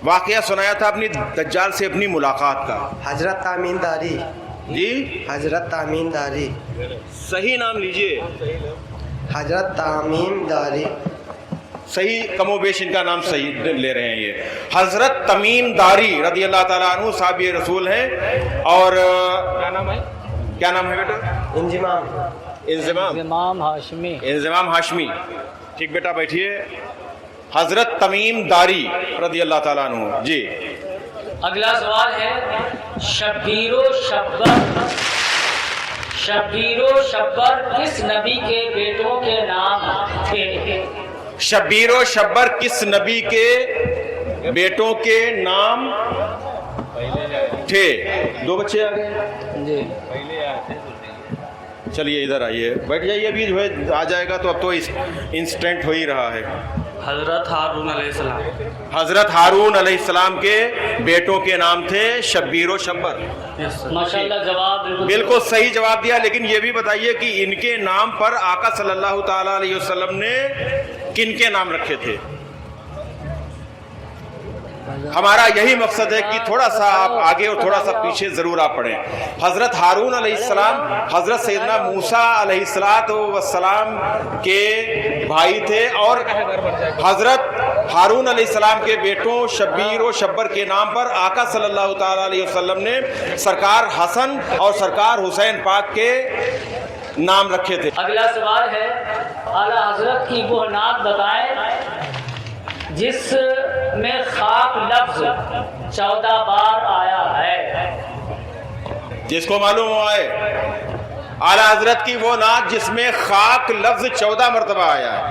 Speaker 1: واقعہ سنایا تھا اپنی دجال سے اپنی ملاقات کا؟
Speaker 9: حضرت تامین داری.
Speaker 1: جی
Speaker 9: حضرت تامین داری.
Speaker 1: صحیح نام لیجئے.
Speaker 9: حضرت تامین داری.
Speaker 1: صحیح, کم و بیش ان کا نام صحیح لے رہے ہیں. یہ حضرت تمیم داری رضی اللہ تعالیٰ عنہ صحابی رسول ہیں. اور کیا نام ہے بیٹا؟
Speaker 4: انضمام ہاشمی.
Speaker 1: انضمام ہاشمی. ٹھیک بیٹا بیٹھیے. حضرت تمیم داری رضی اللہ تعالیٰ عنہ. جی
Speaker 4: اگلا سوال ہے, شبیر و شبر کس نبی کے بیٹوں کے نام تھے؟
Speaker 1: شبیر و شبر کس نبی کے بیٹوں کے نام تھے؟ دو بچے آ گئے
Speaker 4: جی.
Speaker 1: چلیے ادھر آئیے, بیٹھ جائیے. ابھی جو ہے آ جائے گا, تو اب تو انسٹنٹ ہو ہی رہا ہے.
Speaker 7: حضرت ہارون علیہ السلام.
Speaker 1: حضرت ہارون علیہ السلام کے بیٹوں کے نام تھے شبیر و شبر.
Speaker 4: ماشاءاللہ جواب
Speaker 1: بالکل صحیح جواب دیا. لیکن یہ بھی بتائیے کہ ان کے نام پر آقا صلی اللہ تعالی علیہ وسلم نے کن کے نام رکھے تھے؟ ہمارا یہی مقصد ہے کہ تھوڑا سا آپ آگے اور تھوڑا سا پیچھے ضرور آپ پڑھیں. حضرت ہارون علیہ السلام حضرت سیدنا موسیٰ علیہ السلام کے بھائی تھے, اور حضرت ہارون علیہ السلام کے بیٹوں شبیر و شبر کے نام پر آقا صلی اللہ تعالی علیہ وسلم نے سرکار حسن اور سرکار حسین پاک کے نام رکھے تھے.
Speaker 4: اگلا سوال ہے, اعلیٰ حضرت کی وہ نعت بتائیں جس میں خاک لفظ 14 بار آیا ہے.
Speaker 1: جس کو معلوم ہوا ہے, اعلیٰ حضرت کی وہ نعت جس میں خاک لفظ 14 مرتبہ آیا ہے.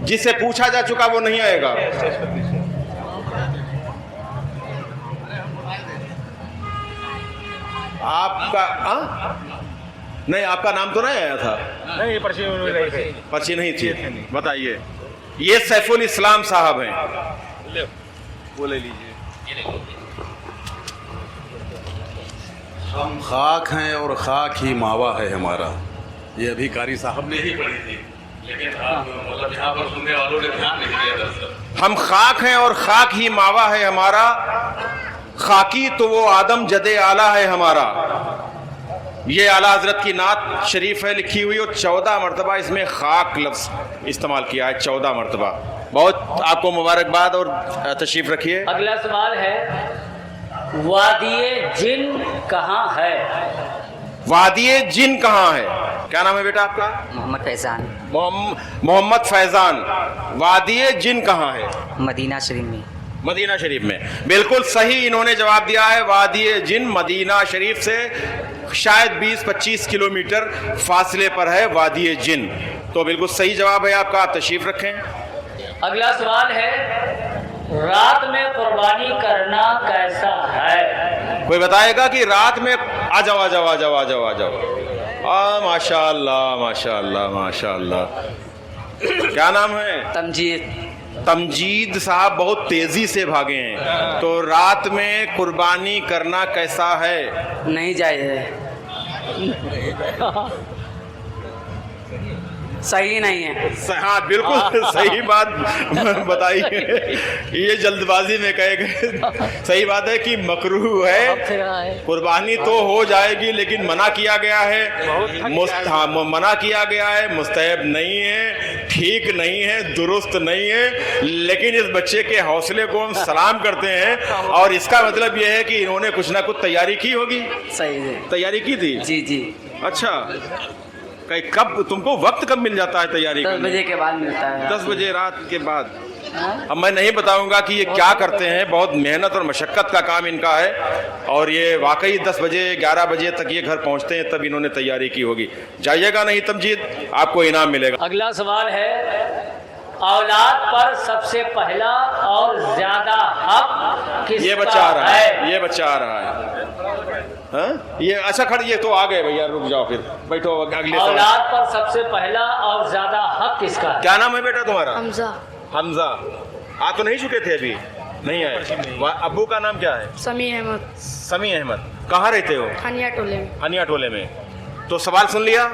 Speaker 1: جس سے پوچھا جا چکا وہ نہیں آئے گا. آپ کا نہیں, آپ کا نام تو نہیں آیا تھا.
Speaker 8: نہیں,
Speaker 1: پرچی نہیں تھی. بتائیے. یہ سیف الاسلام صاحب ہیں. وہ لے لیجیے.
Speaker 10: ہم خاک ہیں اور خاک ہی ماوا ہے ہمارا. یہ ابھی قاری صاحب نے ہی پڑھی تھی, لیکن مطلب یہاں پر سننے والوں نے دھیان نہیں دیا دراصل.
Speaker 1: ہم خاک ہیں اور خاک ہی ماوا ہے ہمارا, خاکی تو وہ آدم جد اعلیٰ ہے ہمارا. یہ اعلیٰ حضرت کی نعت شریف ہے لکھی ہوئی، اور 14 مرتبہ اس میں خاک لفظ استعمال کیا ہے، 14 مرتبہ. بہت آپ کو مبارکباد اور تشریف رکھیے.
Speaker 4: اگلا سوال ہے وادی جن کہاں ہے؟
Speaker 1: وادی جن کہاں ہے؟ کیا نام ہے بیٹا آپ کا؟
Speaker 6: محمد فیضان.
Speaker 1: محمد فیضان. وادی جن کہاں ہے؟
Speaker 6: مدینہ شریف میں.
Speaker 1: مدینہ شریف میں. بالکل صحیح انہوں نے جواب دیا ہے. وادی جن مدینہ شریف سے شاید 20-25 کلومیٹر فاصلے پر ہے وادی جن. تو بالکل صحیح جواب ہے آپ کا. آپ تشریف رکھیں.
Speaker 4: اگلا سوال ہے رات میں قربانی کرنا کیسا ہے؟
Speaker 1: کوئی بتائے گا کہ رات میں آ جاؤ آ جاؤ آ جاؤ آ جاؤ آ جاؤ. ماشاء اللہ ماشاء اللہ ماشاء اللہ. کیا نام ہے؟
Speaker 6: تمجید.
Speaker 1: تمجید صاحب بہت تیزی سے بھاگے ہیں. تو رات میں قربانی کرنا کیسا ہے؟
Speaker 6: نہیں جائز ہے. صحیح نہیں ہے.
Speaker 1: ہاں بالکل صحیح بات بتائی. یہ جلد بازی میں کہے گئے. صحیح بات ہے کہ مکروہ ہے. قربانی تو ہو جائے گی لیکن منع کیا گیا ہے. منع کیا گیا ہے. مستحب نہیں ہے، ٹھیک نہیں ہے، درست نہیں ہے. لیکن اس بچے کے حوصلے کو ہم سلام کرتے ہیں. اور اس کا مطلب یہ ہے کہ انہوں نے کچھ نہ کچھ تیاری کی ہوگی.
Speaker 6: صحیح ہے.
Speaker 1: تیاری کی تھی؟
Speaker 6: جی جی.
Speaker 1: اچھا کب تم کو وقت کب مل جاتا ہے تیاری کرنے؟
Speaker 6: 10 بجے کے بعد ملتا ہے.
Speaker 1: 10 بجے رات کے بعد. اب میں نہیں بتاؤں گا کہ یہ کیا کرتے ہیں. بہت محنت اور مشقت کا کام ان کا ہے. اور یہ واقعی 10 بجے 11 بجے تک یہ گھر پہنچتے ہیں تب انہوں نے تیاری کی ہوگی. جائیے گا نہیں تمجید، آپ کو انعام ملے گا.
Speaker 4: اگلا سوال ہے اولاد پر سب سے پہلا اور زیادہ حق کس
Speaker 1: یہ بچہ آ رہا ہے. یہ بچہ آ رہا ہے. ہاں یہ اچھا کھڑ. یہ تو آ گئے بھیا، رک جاؤ پھر بیٹھو. اگلے سوال.
Speaker 4: اولاد پر سب سے پہلا اور زیادہ حق کس کا ہے؟
Speaker 1: کیا نام ہے بیٹا تمہارا؟
Speaker 5: حمزہ.
Speaker 1: حمزہ. آ تو نہیں چکے تھے ابھی؟ نہیں آئے. ابو کا نام کیا ہے؟
Speaker 5: سمیع احمد.
Speaker 1: سمیع احمد. کہاں رہتے ہو؟
Speaker 5: ہنیا ٹولے میں.
Speaker 1: ہنیا ٹولے میں. تو سوال سن لیا.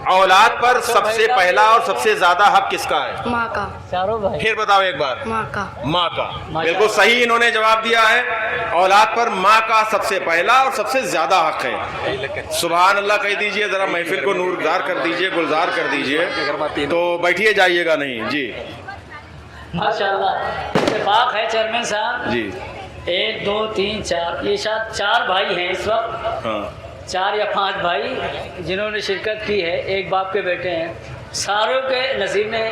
Speaker 1: اولاد پر سب سے پہلا اور سب سے زیادہ حق کس کا ہے؟
Speaker 5: ماں کا.
Speaker 4: چاروں بھائی.
Speaker 1: پھر بتاؤ ایک بار.
Speaker 5: ماں کا.
Speaker 1: ماں کا. بالکل صحیح انہوں نے جواب دیا ہے. اولاد پر ماں کا سب سے پہلا اور سب سے زیادہ حق ہے. سبحان اللہ کہہ دیجئے. ذرا محفل کو نورگزار کر دیجئے، گلزار کر دیجئے. تو بیٹھیے جائیے گا نہیں. جی
Speaker 4: ماشاءاللہ. اتفاق ہے چیئرمین صاحب.
Speaker 1: جی
Speaker 4: 1 2 3 4 یہ شاید 4 بھائی ہیں اس وقت.
Speaker 1: ہاں
Speaker 4: 4 یا 5 بھائی جنہوں نے شرکت کی ہے. ایک باپ کے بیٹے ہیں. ساروں کے نصیب میں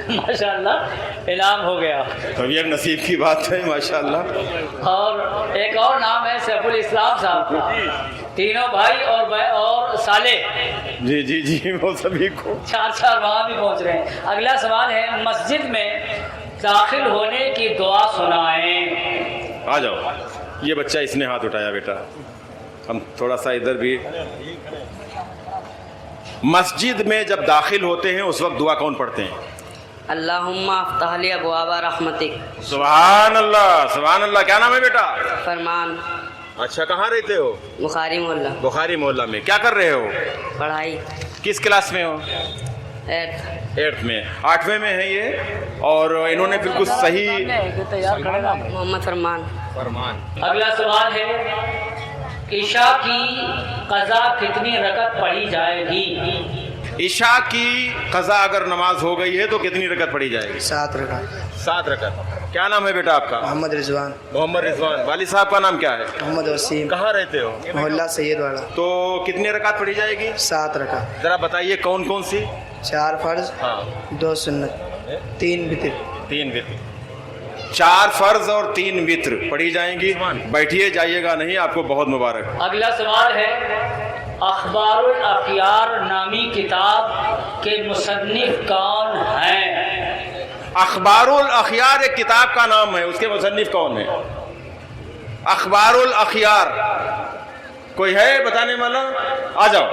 Speaker 4: ماشاءاللہ انعام ہو گیا.
Speaker 1: تو یہ نصیب کی بات ہے ماشاءاللہ.
Speaker 4: اور ایک اور نام ہے سیف الاسلام صاحب کا. تینوں بھائی اور سالے.
Speaker 1: جی جی جی وہ سبھی کو
Speaker 4: 4 وہاں بھی پہنچ رہے ہیں. اگلا سوال ہے مسجد میں داخل ہونے کی دعا سنائیں.
Speaker 1: آ جاؤ. یہ بچہ اس نے ہاتھ اٹھایا بیٹا. ہم تھوڑا سا ادھر بھی. مسجد میں جب داخل ہوتے ہیں اس وقت دعا کون پڑھتے ہیں؟
Speaker 6: اللہم افتح لی ابواب رحمتک.
Speaker 1: سبحان اللہ سبحان اللہ. کیا نام ہے بیٹا؟
Speaker 6: فرمان.
Speaker 1: اچھا کہاں رہتے ہو؟
Speaker 6: بخاری محلہ.
Speaker 1: بخاری محلہ میں. کیا کر رہے ہو؟
Speaker 6: پڑھائی.
Speaker 1: کس کلاس میں ہو؟ 8 میں. 8ویں میں ہے یہ. اور انہوں نے بالکل صحیح.
Speaker 6: محمد فرمان.
Speaker 4: اگلا سوال ہے عشاء کی قضا کتنی رکعت پڑھی جائے گی؟
Speaker 1: عشاء کی قضا اگر نماز ہو گئی ہے تو کتنی رکعت پڑھی جائے گی؟
Speaker 9: 7 رکعت.
Speaker 1: 7 رکعت. کیا نام ہے بیٹا آپ کا؟
Speaker 9: محمد رضوان.
Speaker 1: محمد رضوان. والد صاحب کا نام کیا ہے؟
Speaker 9: محمد وسیم.
Speaker 1: کہاں رہتے ہو؟
Speaker 9: محلہ سید والا.
Speaker 1: تو کتنی رکعت پڑھی جائے گی؟
Speaker 9: 7 رکعت.
Speaker 1: ذرا بتائیے کون کون سی؟
Speaker 9: 4 فرض.
Speaker 1: ہاں
Speaker 9: 2 سنت. 3 وتر.
Speaker 1: 3 وتر. 4 فرض اور 3 وتر پڑھی جائیں گی. بیٹھیے جائیے گا نہیں. آپ کو بہت مبارک.
Speaker 4: اگلا سوال ہے اخبار الاخیار نامی کتاب کے مصنف کون ہیں؟
Speaker 1: اخبار الاخیار ایک کتاب کا نام ہے. اس کے مصنف کون ہے؟ اخبار الاخیار. کوئی ہے بتانے والا؟ آ جاؤ.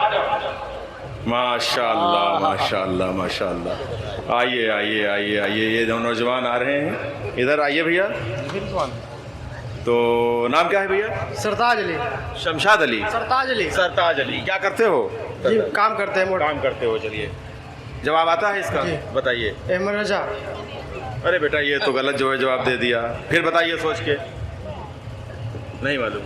Speaker 1: ماشاء اللہ ماشاء اللہ ماشاء اللہ. آئیے آئیے آئیے آئیے. یہ دو نوجوان آ رہے ہیں. ادھر آئیے بھیا. تو نام کیا ہے بھیا؟
Speaker 9: سرتاج علی.
Speaker 1: شمشاد علی.
Speaker 9: سرتاج علی.
Speaker 1: سرتاج علی. کیا کرتے ہو؟
Speaker 9: جی کام کرتے ہیں.
Speaker 1: کام کرتے ہو. چلیے جواب آتا ہے اس کا؟ بتائیے.
Speaker 9: احمد رضا.
Speaker 1: ارے بیٹا یہ تو غلط جو ہے جواب دے دیا. پھر بتائیے سوچ کے. نہیں معلوم.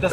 Speaker 1: 10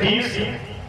Speaker 2: 30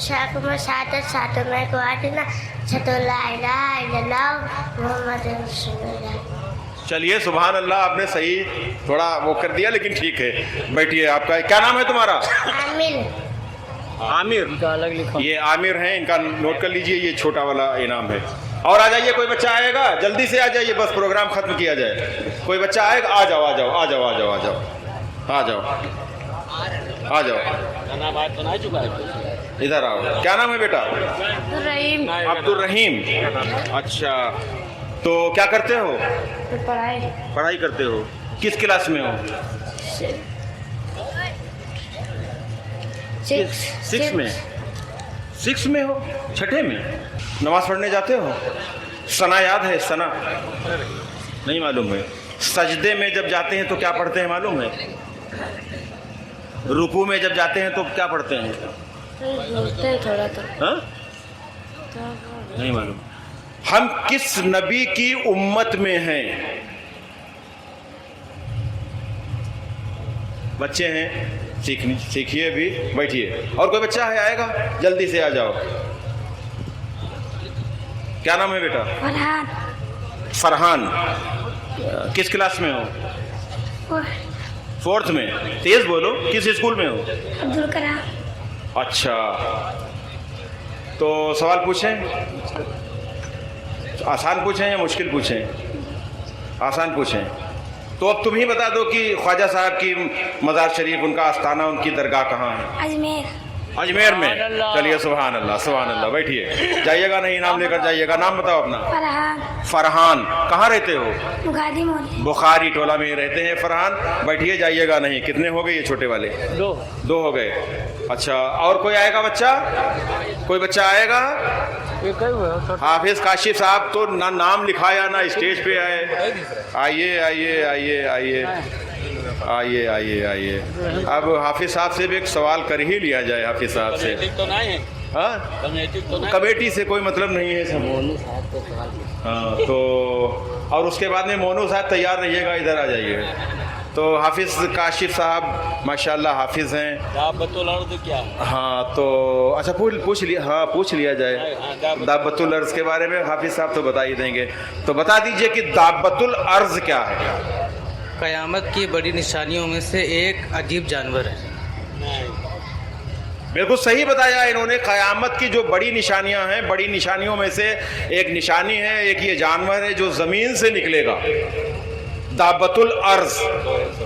Speaker 5: شاکم ساتھ ساتھ میں کو آٹنا چھتو لا الہ الا اللہ محمد رسول اللہ.
Speaker 1: چلیے سبحان اللہ، آپ نے صحیح تھوڑا وہ کر دیا لیکن ٹھیک ہے. بیٹھیے. آپ کا کیا نام ہے تمہارا؟
Speaker 5: عامر.
Speaker 1: عامر. یہ عامر ہیں، ان کا نوٹ کر لیجئے، یہ چھوٹا والا انعام ہے. اور آ جائیے، کوئی بچہ آئے گا جلدی سے آ جائیے، بس پروگرام ختم کیا جائے. کوئی بچہ آئے گا؟ آ جاؤ آ جاؤ آ جاؤ آ جاؤ آ جاؤ آ جاؤ آ جاؤ. ادھر آؤ. کیا نام ہے بیٹا؟
Speaker 5: رحیم.
Speaker 1: عبد الرحیم. اچھا، تو کیا کرتے ہو؟ پڑھائی کرتے ہو. کس کلاس میں ہو؟ 6 میں. 6 میں ہو؟ چھٹے میں. نماز پڑھنے جاتے ہو؟ ثنا یاد ہے؟ ثنا نہیں معلوم ہے. سجدے میں جب جاتے ہیں تو کیا پڑھتے ہیں معلوم ہے؟ رکوع میں جب جاتے ہیں تو کیا پڑھتے ہیں؟ ہاں نہیں معلوم. ہم کس نبی کی امت میں ہیں؟ بچے ہیں، سیکھیے بھی. بیٹھیے. اور کوئی بچہ ہے آئے گا؟ جلدی سے آ جاؤ. کیا نام ہے بیٹا؟
Speaker 5: فرحان.
Speaker 1: فرحان. کس کلاس میں ہو؟ 4th میں. تیز بولو. کس اسکول میں ہو؟
Speaker 5: عبدالکرام.
Speaker 1: اچھا، تو سوال پوچھیں؟ آسان پوچھیں یا مشکل پوچھیں؟ آسان پوچھیں. تو اب تم ہی بتا دو کہ خواجہ صاحب کی مزار شریف، ان کا آستانہ، ان کی درگاہ کہاں ہے؟
Speaker 5: اجمیر.
Speaker 1: اجمیر میں. چلیے سبحان اللہ سبحان اللہ. بیٹھیے. جائیے گا نہیں، نام لے کر جائیے گا. نام بتاؤ اپنا.
Speaker 5: فرحان.
Speaker 1: فرحان. کہاں رہتے ہو؟
Speaker 5: بخاری محلے.
Speaker 1: بخاری ٹولہ میں رہتے ہیں فرحان. بیٹھیے. جائیے گا نہیں. کتنے ہو گئے یہ چھوٹے والے؟ 2 ہو گئے. اچھا، اور کوئی آئے گا بچہ؟ کوئی بچہ آئے گا؟ حافظ کاشف صاحب تو نہ نام لکھایا نہ اسٹیج پہ آئے. آئیے آئیے آئیے آئیے آئیے آئیے آئیے. اب حافظ صاحب سے بھی ایک سوال کر ہی لیا جائے. حافظ صاحب سے. ہاں، کمیٹی سے کوئی مطلب نہیں ہے سب. ہاں، تو اور اس کے بعد میں مونو صاحب تیار رہیے گا، ادھر آ جائیے. تو حافظ کاشف صاحب ماشاءاللہ حافظ ہیں. ہاں، تو اچھا پوچھ لیا جائے. دابۃ الارض کے بارے میں حافظ صاحب تو بتا ہی دیں گے. تو بتا دیجئے کہ دابۃ الارض کیا ہے؟
Speaker 11: قیامت کی بڑی نشانیوں میں سے ایک عجیب جانور ہے.
Speaker 1: بالکل صحیح بتایا انہوں نے. قیامت کی جو بڑی نشانیاں ہیں، بڑی نشانیوں میں سے ایک نشانی ہے، ایک یہ جانور ہے جو زمین سے نکلے گا. دابۃ الارض.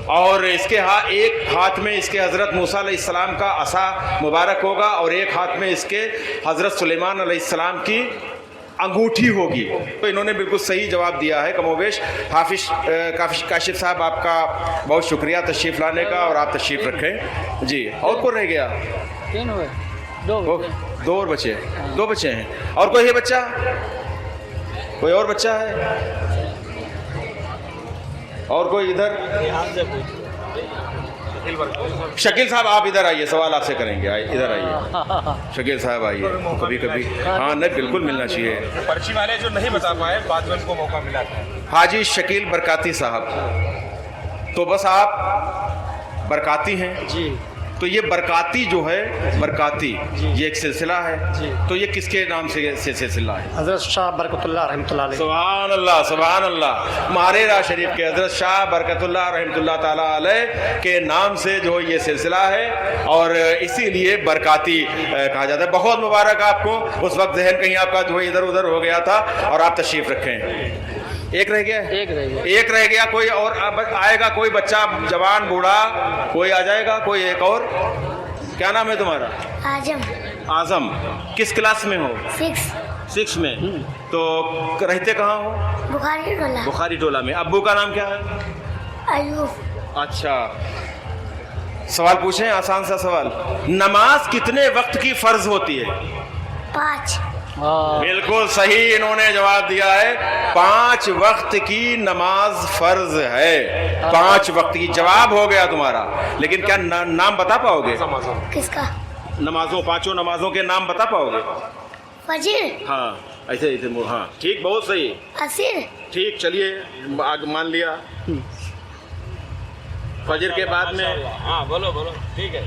Speaker 1: اور اس کے ایک ہاتھ میں اس کے حضرت موسیٰ علیہ السلام کا عصا مبارک ہوگا، اور ایک ہاتھ میں اس کے حضرت سلیمان علیہ السلام کی انگوٹھی ہوگی. تو انہوں نے بالکل صحیح جواب دیا ہے کم و بیش. حافظ کاشف صاحب آپ کا بہت شکریہ تشریف لانے کا، اور آپ تشریف رکھیں. جی، اور کون رہ گیا؟
Speaker 4: 3 ہوئے.
Speaker 1: 2 اور بچے. 2 بچے ہیں. اور کوئی ہے بچہ؟ کوئی اور بچہ ہے؟ اور کوئی ادھر؟ شکیل صاحب آپ ادھر آئیے، سوال آپ سے کریں گے. ادھر آئیے شکیل صاحب، آئیے. کبھی کبھی ہاں نہیں، بالکل ملنا چاہیے.
Speaker 8: پرچی والے جو نہیں بتا پائے بعد میں ان کو موقع ملا تھا.
Speaker 1: حاجی شکیل برکاتی صاحب. تو بس آپ برکاتی ہیں؟ جی. تو یہ برکاتی جو ہے، برکاتی یہ ایک سلسلہ ہے. تو یہ کس کے نام سے سلسلہ ہے؟
Speaker 9: حضرت شاہ برکت اللہ رحمۃ اللہ علیہ.
Speaker 1: سبحان اللہ سبحان اللہ. ماریرا شریف کے حضرت شاہ برکت اللہ رحمۃ اللہ تعالیٰ علیہ کے نام سے جو یہ سلسلہ ہے، اور اسی لیے برکاتی کہا جاتا ہے. بہت مبارک آپ کو. اس وقت ذہن کہیں آپ کا جو ادھر ادھر ہو گیا تھا، اور آپ تشریف رکھیں. ایک رہ گیا. ایک رہ گیا. کوئی اور آئے گا؟ کوئی بچہ، جوان بوڑھا کوئی آ جائے گا؟ کوئی ایک اور. کیا نام ہے تمہارا؟
Speaker 5: اعظم.
Speaker 1: اعظم. کس کلاس میں ہو؟ 6 میں. تو رہتے کہاں ہو؟
Speaker 5: بخاری ٹولہ.
Speaker 1: بخاری ٹولہ میں. ابو کا نام کیا ہے؟
Speaker 5: ایوب.
Speaker 1: اچھا، سوال پوچھیں، آسان سا سوال. نماز کتنے وقت کی فرض ہوتی ہے؟
Speaker 5: 5.
Speaker 1: بالکل صحیح انہوں نے جواب دیا ہے. 5 وقت کی نماز فرض ہے. 5 وقت کی. جواب ہو گیا تمہارا. لیکن کیا نام بتا پاؤ گے؟
Speaker 5: کس کا؟
Speaker 1: نمازوں، 5 نمازوں کے نام بتا پاؤ گے؟
Speaker 5: فجر.
Speaker 1: ہاں ایسے. ہاں ٹھیک، بہت صحیح.
Speaker 5: عصر.
Speaker 1: ٹھیک، چلیے مان لیا. فجر کے بعد میں.
Speaker 8: ہاں بولو ٹھیک ہے.